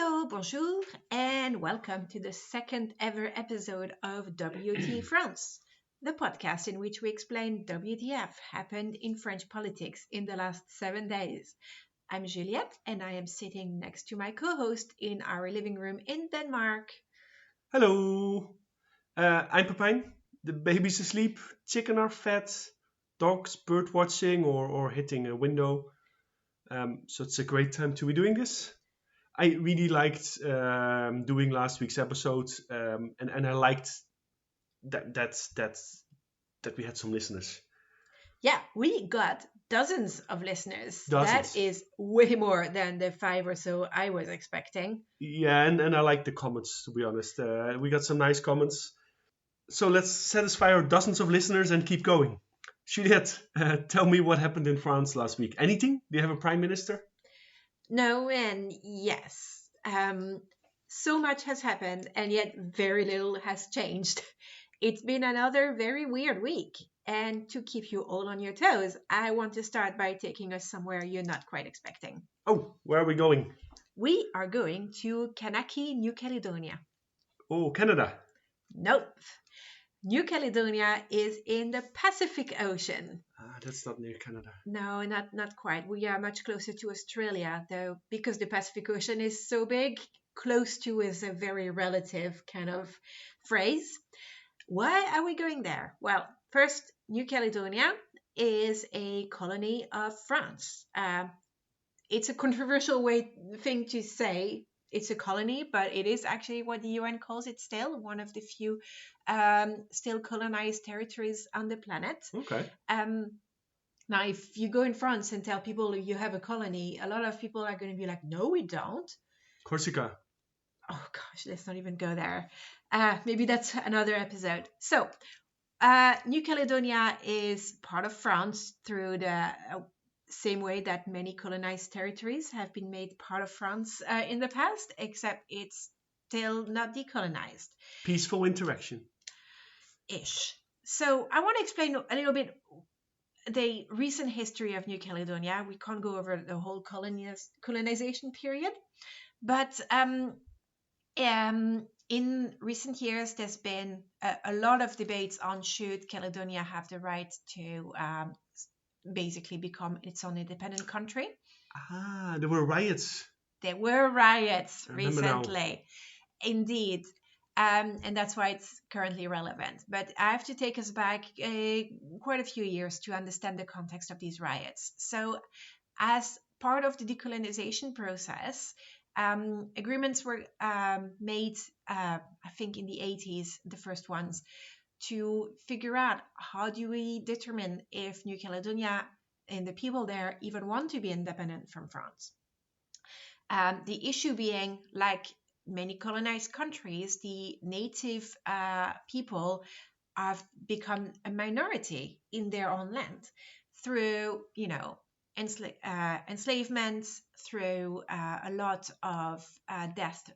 Hello, bonjour, and welcome to the second ever episode of WT France, the podcast in which we explain WTF happened in French politics in the last 7 days. I'm Juliette, and I am sitting next to my co-host in our living room in Denmark. Hello, I'm Pepijn. The baby's asleep, chicken are fed, dogs bird watching or hitting a window. So it's a great time to be doing this. I really liked doing last week's episode, and I liked that we had some listeners. Yeah, we got dozens of listeners. That Dozens. is way more than the 5 or so I was expecting. Yeah, and I like the comments, to be honest. We got some nice comments. So let's satisfy our dozens of listeners and keep going. Juliette, tell me what happened in France last week. Anything? Do you have a prime minister? No, and yes. So much has happened, and yet very little has changed. It's been another very weird week. And to keep you all on your toes, I want to start by taking us somewhere you're not quite expecting. Oh, where are we going? We are going to Kanaki, New Caledonia. Oh, Canada. Nope. New Caledonia is in the Pacific Ocean. That's not near Canada. No, not quite. We are much closer to Australia, though, because the Pacific Ocean is so big. Close to is a very relative kind of phrase. Why are we going there? Well, first, New Caledonia is a colony of France. It's a controversial thing to say. It's a colony, but it is actually what the UN calls it still, one of the few still colonized territories on the planet. Okay. Now, if you go in France and tell people you have a colony, a lot of people are going to be like, no, we don't. Corsica. Oh, gosh, let's not even go there. Maybe that's another episode. So, New Caledonia is part of France through the same way that many colonized territories have been made part of France in the past, except it's still not decolonized. Peaceful interaction. Ish. So I want to explain a little bit the recent history of New Caledonia. We can't go over the whole colonization period, but in recent years, there's been a lot of debates on should Caledonia have the right to basically become its own independent country. There were riots. There were riots I remember now. recently. Indeed. And that's why it's currently relevant. But I have to take us back quite a few years to understand the context of these riots. So as part of the decolonization process, agreements were made, I think in the 80s, the first ones, to figure out how do we determine if New Caledonia and the people there even want to be independent from France. The issue being, like many colonized countries, the native people have become a minority in their own land through, enslavement, through a lot of death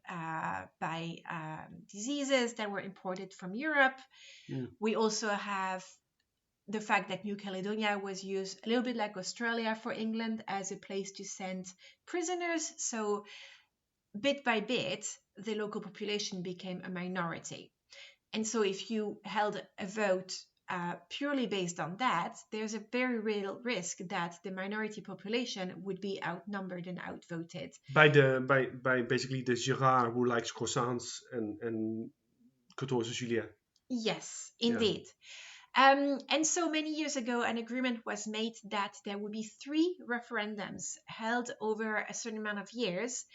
by diseases that were imported from Europe. We also have the fact that New Caledonia was used a little bit like Australia for England as a place to send prisoners. So bit by bit, the local population became a minority. And so if you held a vote purely based on that, there's a very real risk that the minority population would be outnumbered and outvoted. By basically the Girard who likes croissants and 14 juillet. Yes, indeed. And so many years ago, an agreement was made that there would be 3 referendums held over a certain amount of years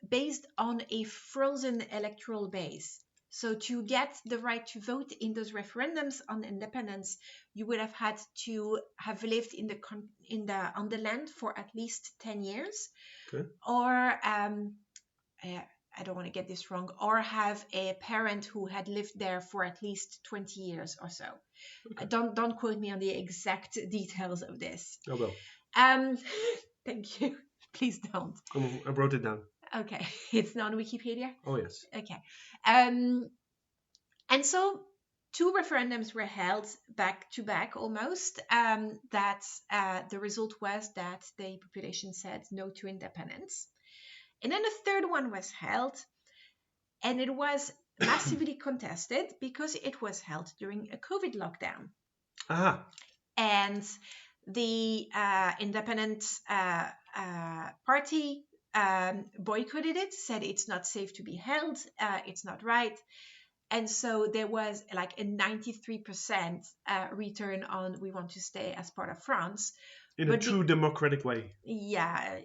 based on a frozen electoral base. So to get the right to vote in those referendums on independence, you would have had to have lived on the land for at least 10 years, Okay. or I don't want to get this wrong, or have a parent who had lived there for at least 20 years or so. Okay. Don't quote me on the exact details of this. I will. Thank you. Please don't. I wrote it down. Okay, it's not on Wikipedia? Oh, yes. Okay. And so 2 referendums were held back to back almost. That the result was that the population said no to independence. And then a third one was held, and it was massively contested because it was held during a COVID lockdown. Aha. And the independent party boycotted it, said it's not safe to be held, it's not right. And so there was like a 93% return on we want to stay as part of France. In a But true democratic way. yeah.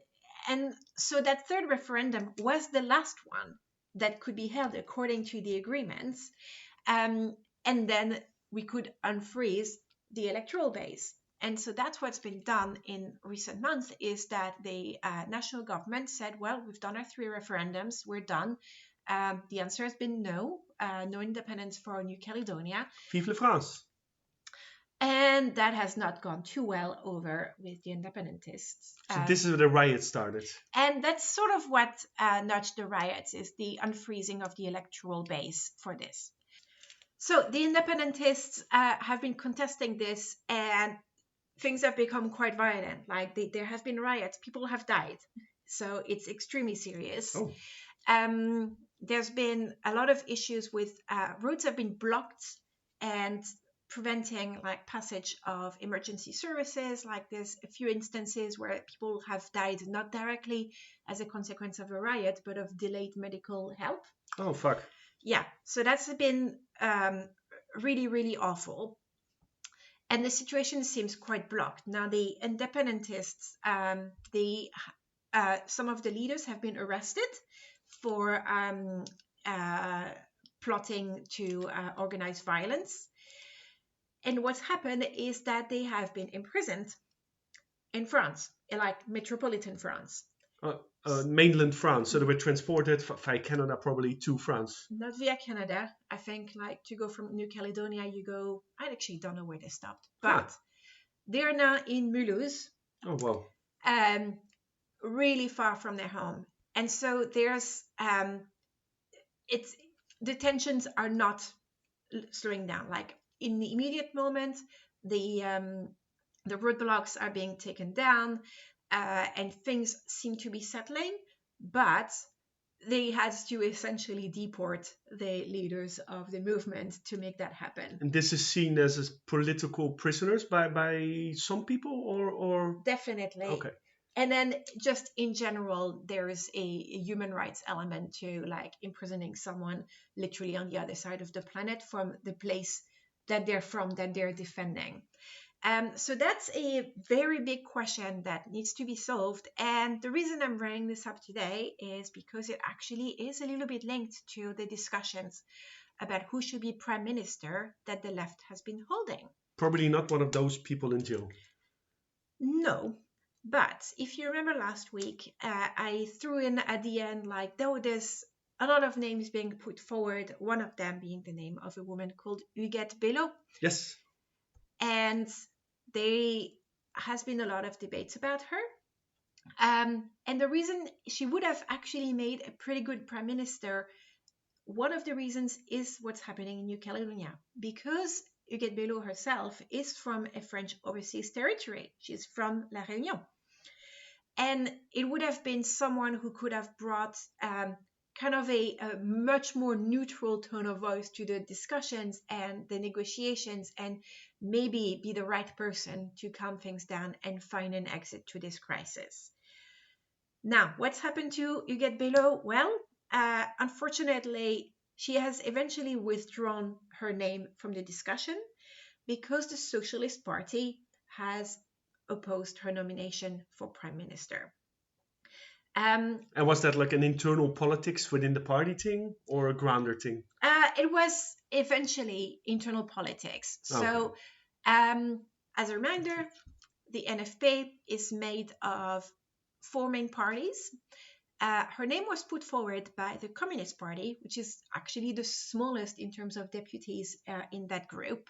And so that third referendum was the last one that could be held according to the agreements. And then we could unfreeze the electoral base. And so that's what's been done in recent months, is that the national government said, well, we've done our 3 referendums, we're done. The answer has been no, no independence for New Caledonia. Vive la France. And that has not gone too well over with the independentists. So this is where the riot started. And that's sort of what nudged the riots, is the unfreezing of the electoral base for this. So the independentists have been contesting this, and things have become quite violent. Like there have been riots, people have died. So it's extremely serious. Oh. There's been a lot of issues with roads have been blocked and preventing like passage of emergency services. Like there's a few instances where people have died not directly as a consequence of a riot, but of delayed medical help. Oh, fuck. Yeah, so that's been really, really awful. And the situation seems quite blocked. Now, the independentists, some of the leaders have been arrested for plotting to organize violence. And what's happened is that they have been imprisoned in France, like metropolitan France. Mainland France, so they were transported via Canada probably to France. Not via Canada. I think like to go from New Caledonia, you go, I actually don't know where they stopped, but they're now in Mulhouse. Oh, wow. Really far from their home. And so there's, the tensions are not slowing down. Like in the immediate moment, the roadblocks are being taken down, and things seem to be settling, but they had to essentially deport the leaders of the movement to make that happen. And this is seen as political prisoners by some people, or? Definitely. Okay. And then just in general, there is a human rights element to like imprisoning someone literally on the other side of the planet from the place that they're from, that they're defending. So that's a very big question that needs to be solved. And the reason I'm bringing this up today is because it actually is a little bit linked to the discussions about who should be prime minister that the left has been holding. Probably not one of those people in jail. No. But if you remember last week, I threw in at the end, like, though there's a lot of names being put forward, one of them being the name of a woman called Huguette Bello. Yes. And there has been a lot of debates about her. And the reason she would have actually made a pretty good prime minister, one of the reasons is what's happening in New Caledonia. Because Huguette Bello herself is from a French overseas territory. She's from La Réunion. And it would have been someone who could have brought kind of a much more neutral tone of voice to the discussions and the negotiations, and maybe be the right person to calm things down and find an exit to this crisis. Now, what's happened to Huguette Bello? Well, unfortunately, she has eventually withdrawn her name from the discussion because the Socialist Party has opposed her nomination for prime minister. And was that like an internal politics within the party thing or a grander thing? It was eventually internal politics. So, as a reminder, the NFP is made of 4 main parties. Her name was put forward by the Communist Party, which is actually the smallest in terms of deputies in that group.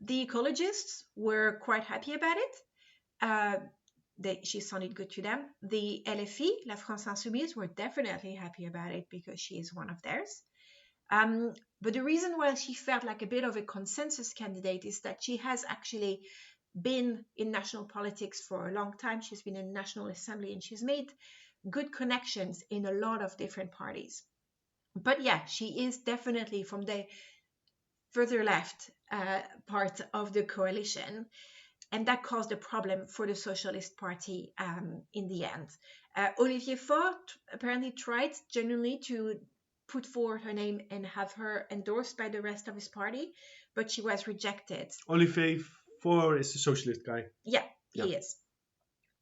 The ecologists were quite happy about it. She sounded good to them. The LFI, La France Insoumise, were definitely happy about it because she is one of theirs. But the reason why she felt like a bit of a consensus candidate is that she has actually been in national politics for a long time. She's been in the National Assembly and she's made good connections in a lot of different parties. But yeah, she is definitely from the further left part of the coalition. And that caused a problem for the Socialist Party in the end. Olivier Faure apparently tried genuinely to put forward her name and have her endorsed by the rest of his party, but she was rejected. Olivier Faure is the socialist guy. Yeah, he is.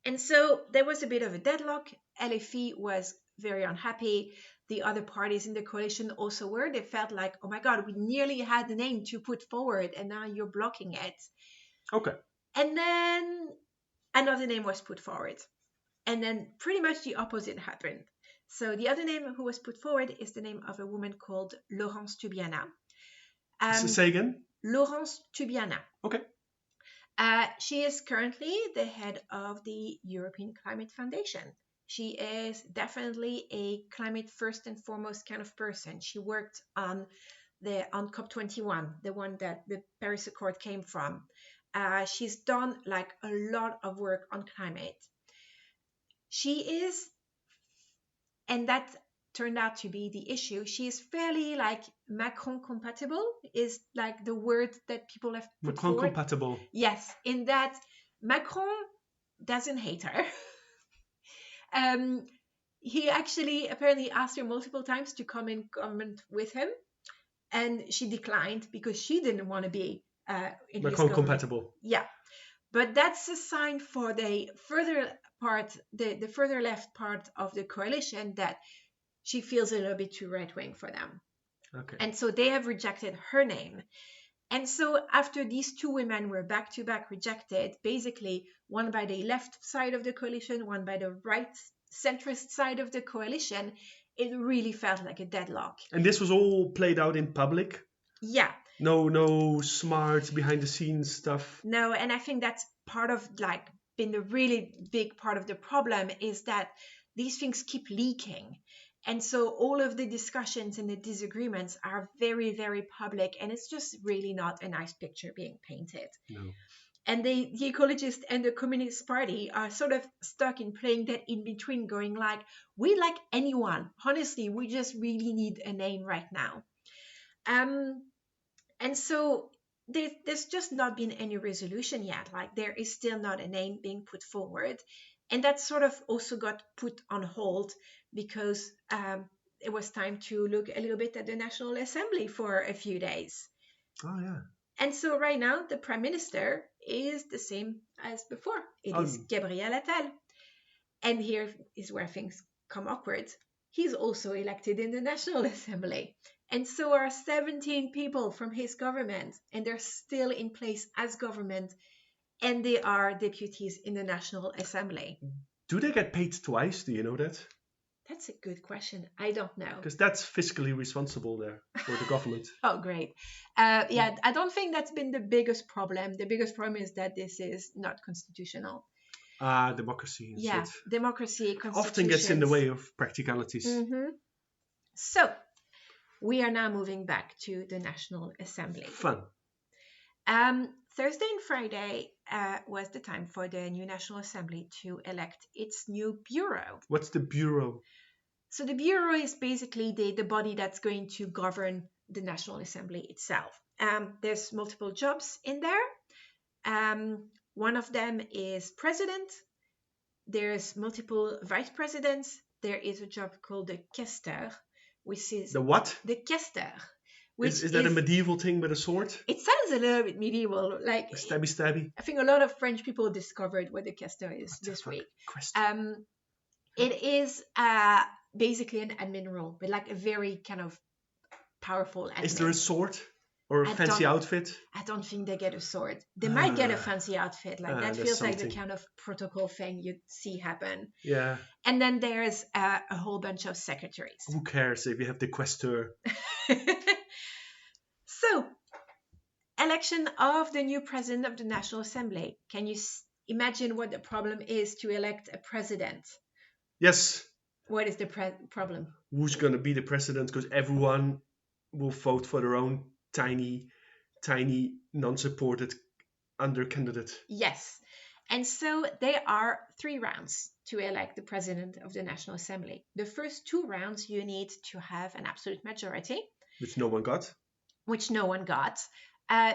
And so there was a bit of a deadlock. LFI was very unhappy. The other parties in the coalition also were. They felt like, oh my God, we nearly had a name to put forward and now you're blocking it. Okay. And then another name was put forward. And then pretty much the opposite happened. So the other name who was put forward is the name of a woman called Laurence Tubiana. Say again? Laurence Tubiana. Okay. She is currently the head of the European Climate Foundation. She is definitely a climate first and foremost kind of person. She worked on COP21, the one that the Paris Accord came from. She's done like a lot of work on climate. She is, and that turned out to be the issue, she is fairly like Macron compatible, is like the word that people have put Macron forward. compatible. Yes, in that Macron doesn't hate her. He actually apparently asked her multiple times to come in government with him, and she declined because she didn't want to be in Macron his compatible. Yeah, but that's a sign for the further part, the further left part of the coalition, that she feels a little bit too right-wing for them. Okay. And so they have rejected her name. And so after these two women were back-to-back rejected, basically one by the left side of the coalition, one by the right centrist side of the coalition, it really felt like a deadlock. And this was all played out in public? Yeah. No smart behind-the-scenes stuff? No, and I think that's part of like been the really big part of the problem, is that these things keep leaking. And so all of the discussions and the disagreements are very, very public, and it's just really not a nice picture being painted. No. And the ecologist and the Communist Party are sort of stuck in playing that in between, going like, we like anyone. Honestly, we just really need a name right now. And so there's just not been any resolution yet. Like there is still not a name being put forward. And that sort of also got put on hold because it was time to look a little bit at the National Assembly for a few days. Oh, yeah. And so right now, the Prime Minister is the same as before. It is Gabriel Attal. And here is where things come awkward. He's also elected in the National Assembly. And so are 17 people from his government. And they're still in place as government. And they are deputies in the National Assembly. Do they get paid twice? Do you know that? That's a good question. I don't know. Because that's fiscally responsible there for the government. Oh, great. Yeah, I don't think that's been the biggest problem. The biggest problem is that this is not constitutional. Democracy. Yeah, democracy, often gets in the way of practicalities. Mm-hmm. So, we are now moving back to the National Assembly. Fun. Thursday and Friday was the time for the new National Assembly to elect its new bureau. What's the bureau? So the bureau is basically the body that's going to govern the National Assembly itself. There's multiple jobs in there. One of them is president. There's multiple vice presidents. There is a job called the Questeur, which is... The what? The Questeur. Is that a medieval thing with a sword? It sounds a little bit medieval. Like stabby. I think a lot of French people discovered what the Questeur is this week. It is basically an admin role, but like a very kind of powerful admin. Is there a sword or a fancy outfit? I don't think they get a sword. They might get a fancy outfit. Like that feels like the kind of protocol thing you'd see happen. Yeah. And then there's a whole bunch of secretaries. Who cares if you have the Questeur? So, election of the new president of the National Assembly. Can you imagine what the problem is to elect a president? Yes. What is the problem? Who's going to be the president? Because everyone will vote for their own tiny, non-supported under candidate. Yes. And so there are 3 rounds to elect the president of the National Assembly. The first 2 rounds, you need to have an absolute majority, Which no one got. which no one got.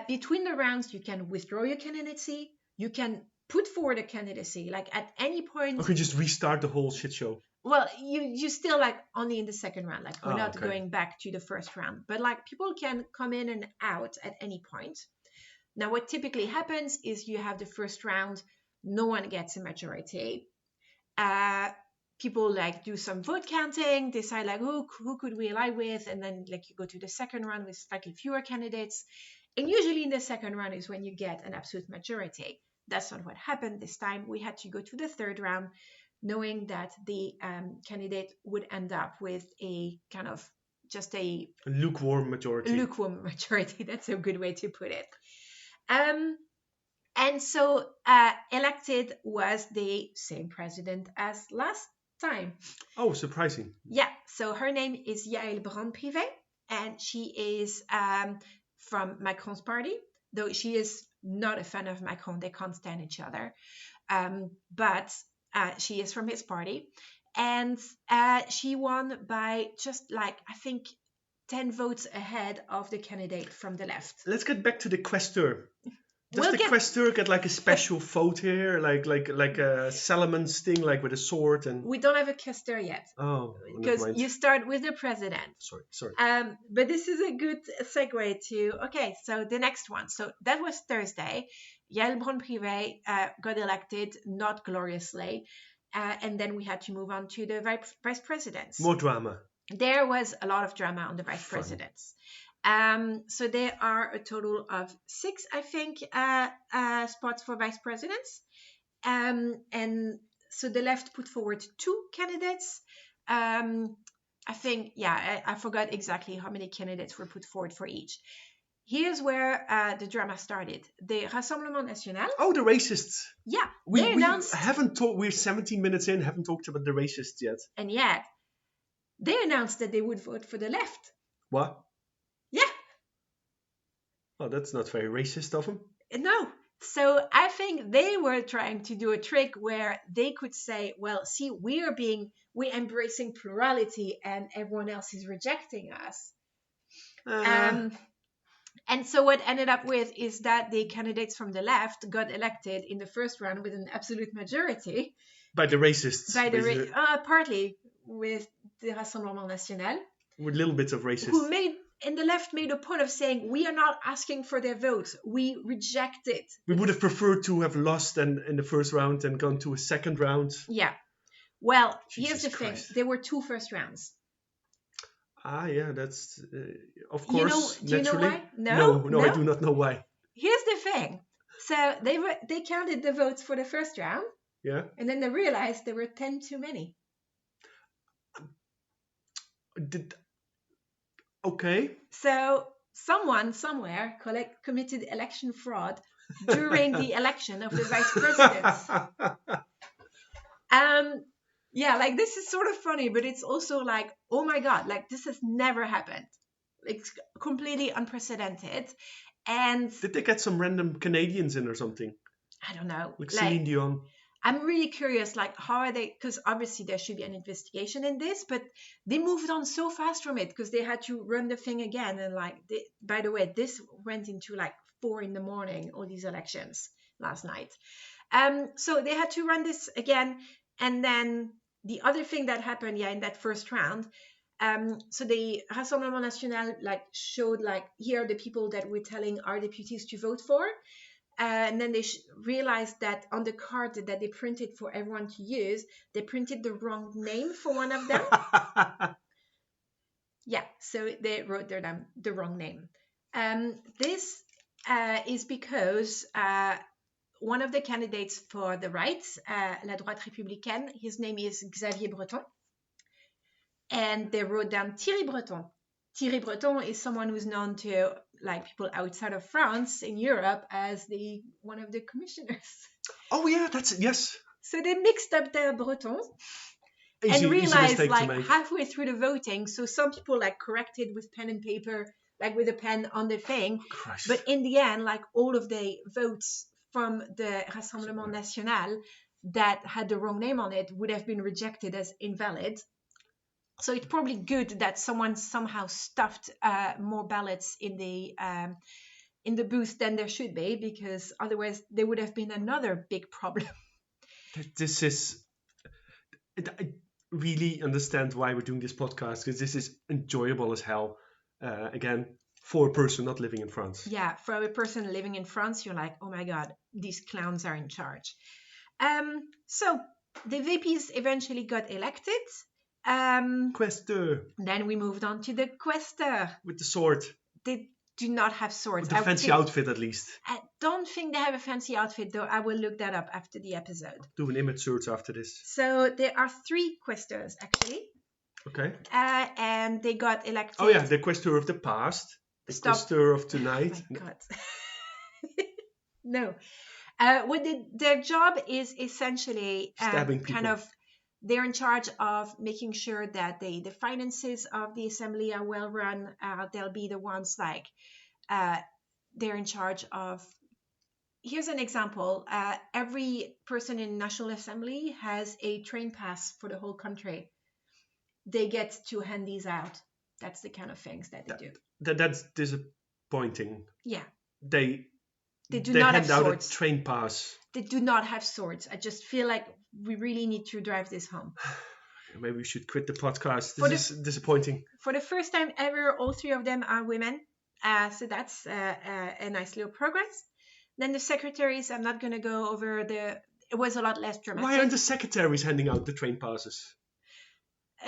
Between the rounds, you can withdraw your candidacy. You can put forward a candidacy, like at any point. Or could you just restart the whole shit show? Well, you still like only in the second round. Like we're Oh, not okay. going back to the first round. But like people can come in and out at any point. Now, what typically happens is you have the first round, no one gets a majority. People like do some vote counting, decide like who could we ally with, and then like you go to the second round with slightly fewer candidates. And usually in the second round is when you get an absolute majority. That's not what happened this time. We had to go to the third round, knowing that the candidate would end up with a kind of just a lukewarm majority. Lukewarm majority. That's a good way to put it. And so elected was the same president as last time. Oh, surprising. Yeah. So her name is Yael Braun-Pivet, and she is from Macron's party, though she is not a fan of Macron. They can't stand each other. But she is from his party. And she won by just like, I think, 10 votes ahead of the candidate from the left. Let's get back to the Questeur. Does the Questeur get like a special vote here, like a Salamon's thing, like with a sword? And we don't have a Questeur yet. Oh, because you start with the president. Sorry. But this is a good segue to so the next one. So that was Thursday. Yael Braun-Pivet got elected, not gloriously, and then we had to move on to the vice presidents. More drama. There was a lot of drama on the vice presidents. So there are a total of 6, I think, spots for vice presidents. And so the left put forward 2 candidates. I think, I forgot exactly how many candidates were put forward for each. Here's where the drama started. The Rassemblement National. Oh, the racists. Yeah. We haven't talked, we're 17 minutes in, haven't talked about the racists yet. And yet, they announced that they would vote for the left. What? Yeah. Oh, that's not very racist of them. No. So I think they were trying to do a trick where they could say, well, see, we're embracing plurality and everyone else is rejecting us. And so what ended up with is that the candidates from the left got elected in the first round with an absolute majority. By the racists. Partly with the Rassemblement National. With little bits of racists. And the left made a point of saying, we are not asking for their votes. We reject it. We would have preferred to have lost in the first round and gone to a second round. Yeah. Well, Jesus here's the Christ. thing. There were 2 first rounds. Yeah, that's, of course, do naturally. You know why? No, I do not know why. Here's the thing. So they counted the votes for the first round. Yeah. And then they realized there were 10 too many. Okay. So someone somewhere committed election fraud during the election of the vice presidents. Like this is sort of funny, but it's also like, oh my God, like this has never happened. It's completely unprecedented. And did they get some random Canadians in or something? I don't know. Like Celine Dion. I'm really curious, like, how are they? Because obviously there should be an investigation in this, but they moved on so fast from it because they had to run the thing again. And like, by the way, this went into like 4 a.m, all these elections last night. So they had to run this again. And then the other thing that happened, in that first round, so the Rassemblement National like showed like, here are the people that we're telling our deputies to vote for. And then they realized that on the card that they printed for everyone to use, they printed the wrong name for one of them. So they wrote the wrong name. This is because one of the candidates for the right, La Droite Républicaine, his name is Xavier Breton. And they wrote down Thierry Breton. Thierry Breton is someone who's known to like people outside of France in Europe as one of the commissioners. Oh yeah, yes. So they mixed up their Breton and realized like halfway through the voting. So some people like corrected with pen and paper, like with a pen on the thing. Christ. But in the end, like all of the votes from the Rassemblement National that had the wrong name on it would have been rejected as invalid. So it's probably good that someone somehow stuffed more ballots in the booth than there should be, because otherwise there would have been another big problem. This is. I really understand why we're doing this podcast, because this is enjoyable as hell. Again, for a person not living in France. Yeah, for a person living in France, you're like, oh my God, these clowns are in charge. So the VPs eventually got elected. Questeur. Then we moved on to the Questeur. With the sword. They do not have swords. With the fancy outfit, at least. I don't think they have a fancy outfit, though. I will look that up after the episode. Do an image search after this. So there are 3 Questeurs, actually. Okay. And they got elected. Oh, yeah, the Questeur of the past. The Questeur of tonight. Oh, my God. No. Their job is essentially stabbing people. kind of, they're in charge of making sure that the finances of the assembly are well run. They'll be the ones like, they're in charge of, here's an example. Every person in National Assembly has a train pass for the whole country. They get to hand these out. That's the kind of things that they do. That's disappointing. Yeah. They do not have hand out swords. A train pass. They do not have swords. I just feel like we really need to drive this home. Maybe we should quit the podcast. This is disappointing. For the first time ever, all 3 of them are women. So that's a nice little progress. Then the secretaries, I'm not going to go over it was a lot less dramatic. Why aren't the secretaries handing out the train passes?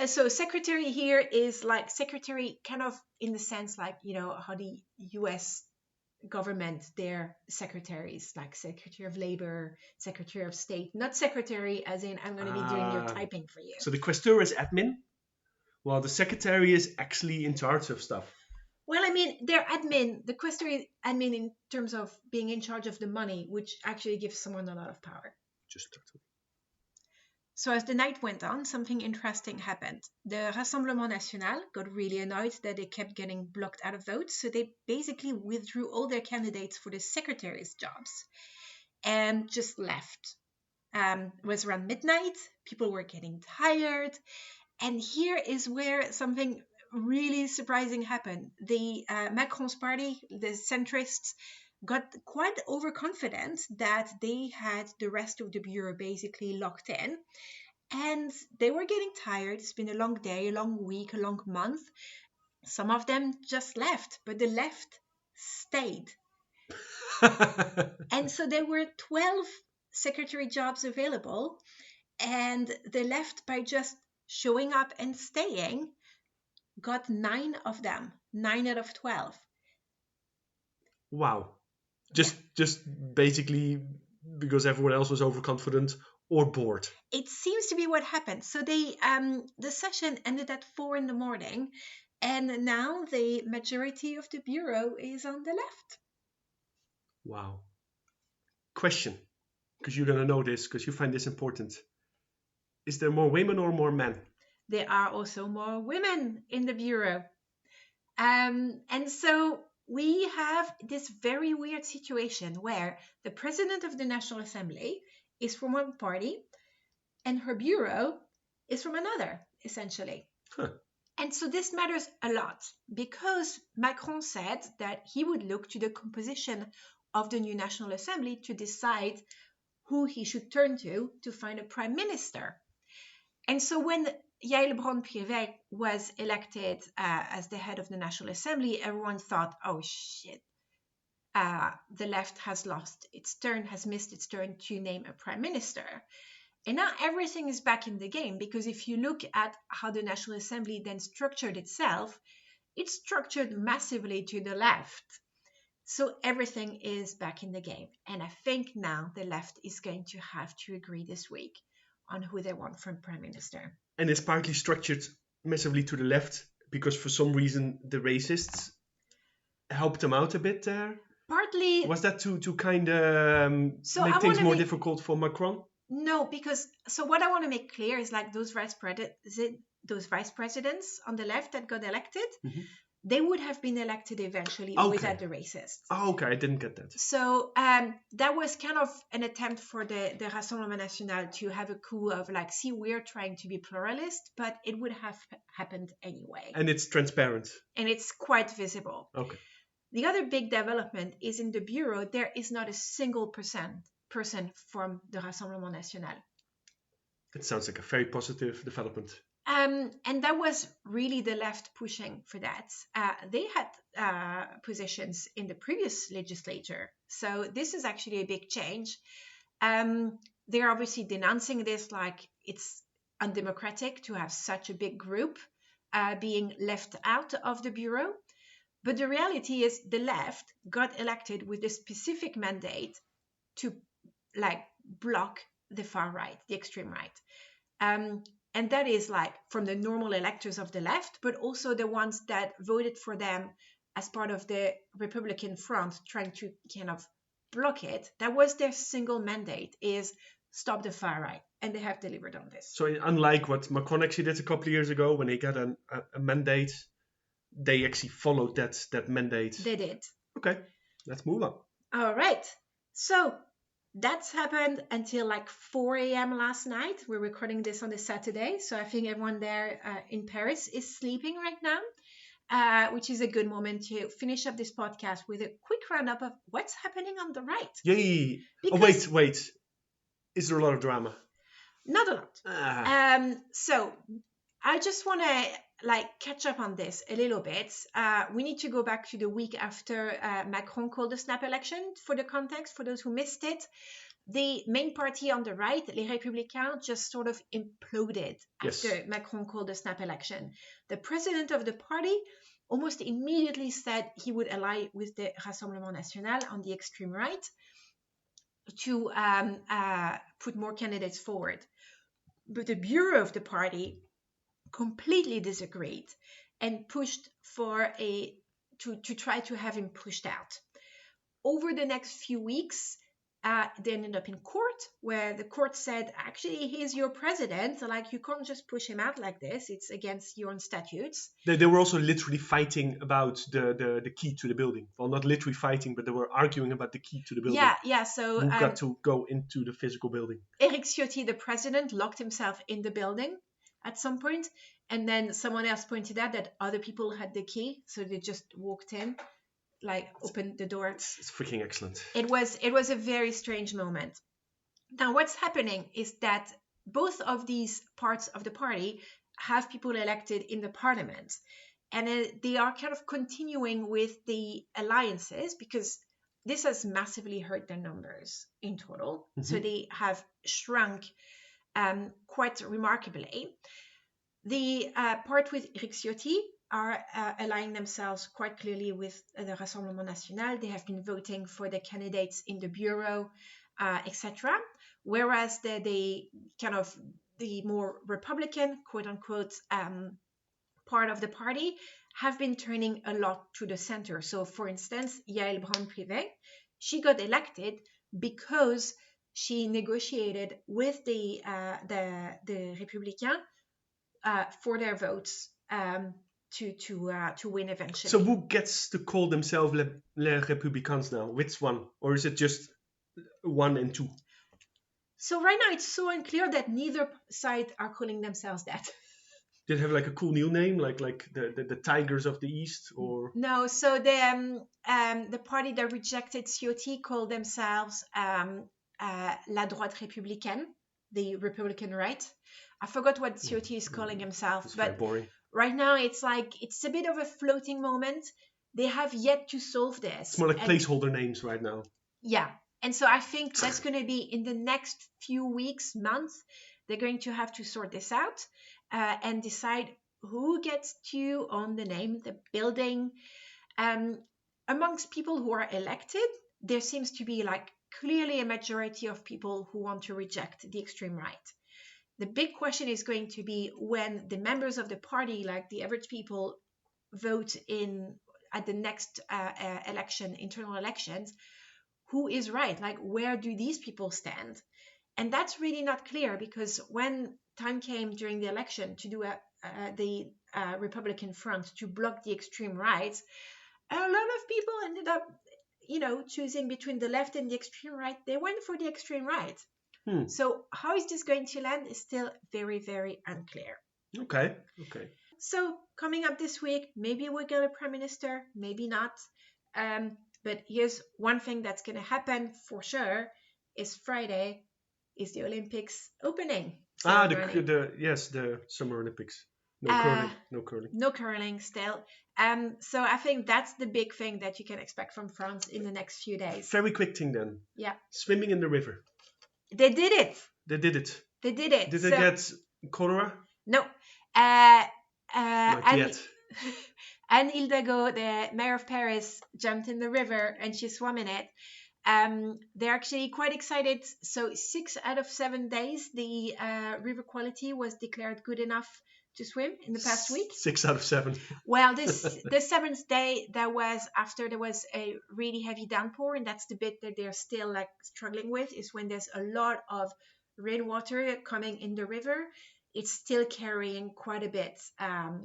So secretary here is like secretary kind of in the sense like, how the US government, their secretaries, like Secretary of Labor, Secretary of State, not secretary as in I'm going to be doing your typing for you. So the Questeur is admin, while the secretary is actually in charge of stuff. Well, I mean, they're admin. The Questeur is admin in terms of being in charge of the money, which actually gives someone a lot of power. Just totally. So as the night went on, something interesting happened. The Rassemblement National got really annoyed that they kept getting blocked out of votes, so they basically withdrew all their candidates for the secretaries' jobs and just left. It was around midnight, people were getting tired, and here is where something really surprising happened. The Macron's party, the centrists, got quite overconfident that they had the rest of the bureau basically locked in, and they were getting tired. It's been a long day, a long week, a long month. Some of them just left, but the left stayed. And so there were 12 secretary jobs available, and the left, by just showing up and staying, got 9 of them, 9 out of 12. Wow. Just basically because everyone else was overconfident or bored. It seems to be what happened. So the session ended at 4 a.m, and now the majority of the bureau is on the left. Wow. Question, because you're going to know this, because you find this important. Is there more women or more men? There are also more women in the bureau. And so we have this very weird situation where the president of the National Assembly is from one party and her bureau is from another, essentially. Huh. And so this matters a lot because Macron said that he would look to the composition of the new National Assembly to decide who he should turn to find a prime minister. And so when Yael Braun-Pivet was elected as the head of the National Assembly, everyone thought, oh shit, the left has missed its turn to name a prime minister. And now everything is back in the game, because if you look at how the National Assembly then structured itself, it's structured massively to the left. So everything is back in the game. And I think now the left is going to have to agree this week on who they want for prime minister. And it's partly structured massively to the left because for some reason the racists helped them out a bit there. Partly. Was that to kind of make things more difficult for Macron? No, because so what I want to make clear is like those vice presidents on the left that got elected, they would have been elected eventually Okay. without the racists. Oh, okay, I didn't get that. So that was kind of an attempt for the Rassemblement National to have a coup of like, see, we're trying to be pluralist, but it would have happened anyway. And it's transparent. And it's quite visible. Okay. The other big development is in the bureau, there is not a single person from the Rassemblement National. It sounds like a very positive development. And that was really the left pushing for that. They had positions in the previous legislature. So this is actually a big change. They're obviously denouncing this like it's undemocratic to have such a big group being left out of the bureau. But the reality is the left got elected with a specific mandate to like block the far right, the extreme right. And that is like from the normal electors of the left, but also the ones that voted for them as part of the Republican front trying to kind of block it. That was their single mandate, is stop the far right. And they have delivered on this. So unlike what Macron actually did a couple of years ago when he got a mandate, they actually followed that mandate. They did. Okay, let's move on. All right. So that's happened until like 4 a.m. last night. We're recording this on a Saturday. So I think everyone there in Paris is sleeping right now, which is a good moment to finish up this podcast with a quick roundup of what's happening on the right. Yay. Because wait. Is there a lot of drama? Not a lot. So I just want to catch up on this a little bit. We need to go back to the week after Macron called the snap election. For the context, for those who missed it, the main party on the right, Les Républicains, just sort of imploded after Macron called the snap election. The president of the party almost immediately said he would ally with the Rassemblement National on the extreme right to put more candidates forward. But the bureau of the party completely disagreed and pushed for to try to have him pushed out. Over the next few weeks, they ended up in court, where the court said, actually, he's your president, like you can't just push him out like this, it's against your own statutes. They were also literally fighting about the key to the building. Well, not literally fighting, but they were arguing about the key to the building. Yeah. So who got to go into the physical building? Éric Ciotti, the president, locked himself in the building at some point, and then someone else pointed out that other people had the key, so they just walked in, opened the door. It's freaking excellent. It was a very strange moment. Now, what's happening is that both of these parts of the party have people elected in the parliament, and they are kind of continuing with the alliances because this has massively hurt their numbers in total. Mm-hmm. So they have shrunk quite remarkably. The part with Éric Ciotti are aligning themselves quite clearly with the Rassemblement National. They have been voting for the candidates in the bureau, etc. Whereas the more Republican, quote unquote, part of the party have been turning a lot to the center. So, for instance, Yael Braun-Pivet, she got elected because she negotiated with the Républicains for their votes to win eventually. So who gets to call themselves Les Républicains now? Which one? Or is it just 1 and 2? So right now it's so unclear that neither side are calling themselves that. Did it have like a cool new name, like the Tigers of the East, or? No, so the party that rejected Ciotti called themselves La Droite Républicaine, the Republican right. I forgot what Ciotti is calling himself, it's but very boring. Right now it's a bit of a floating moment. They have yet to solve this. It's more like placeholder names right now. Yeah, and so I think that's going to be in the next few weeks, months, they're going to have to sort this out and decide who gets to own the name, the building. Amongst people who are elected, there seems to be clearly a majority of people who want to reject the extreme right. The big question is going to be when the members of the party, like the average people, vote at the next internal elections, who is right? Where do these people stand? And that's really not clear, because when time came during the election to do the Republican front to block the extreme right, a lot of people ended up, choosing between the left and the extreme right. They went for the extreme right. So how is this going to land is still very, very unclear. Okay. So coming up this week, maybe we'll get a prime minister, maybe not. But here's one thing that's going to happen for sure: is Friday is the Olympics opening. The Summer Olympics. No curling. No curling still. So I think that's the big thing that you can expect from France in the next few days. Very quick thing then. Yeah. Swimming in the river. They did it. They did it. They did it. Did they get cholera? No. Not yet. Anne Hidalgo, the mayor of Paris, jumped in the river and she swam in it. They're actually quite excited. So 6 out of 7 days, the river quality was declared good enough to swim in the past week. 6 out of 7. Well, the 7th day, there was a really heavy downpour, and that's the bit that they're still struggling with, is when there's a lot of rainwater coming in the river. It's still carrying quite a bit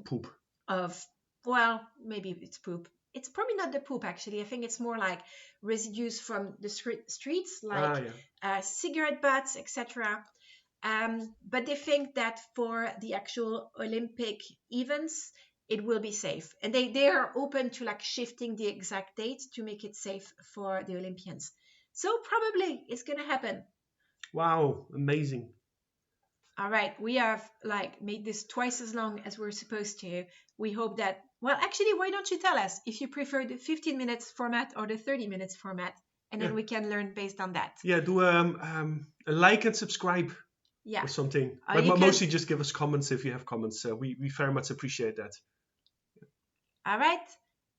poop of, well, maybe it's poop. It's probably not the poop, actually. I think it's more like residues from the streets, like cigarette butts, etc. But they think that for the actual Olympic events, it will be safe. And they are open to shifting the exact date to make it safe for the Olympians. So probably it's going to happen. Wow, amazing. All right, we have made this twice as long as we're supposed to. We hope that, well, actually, why don't you tell us if you prefer the 15 minutes format or the 30 minutes format, and then we can learn based on that. Yeah, do a like and subscribe or something. But mostly just give us comments if you have comments. We very much appreciate that. All right,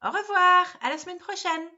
au revoir, à la semaine prochaine.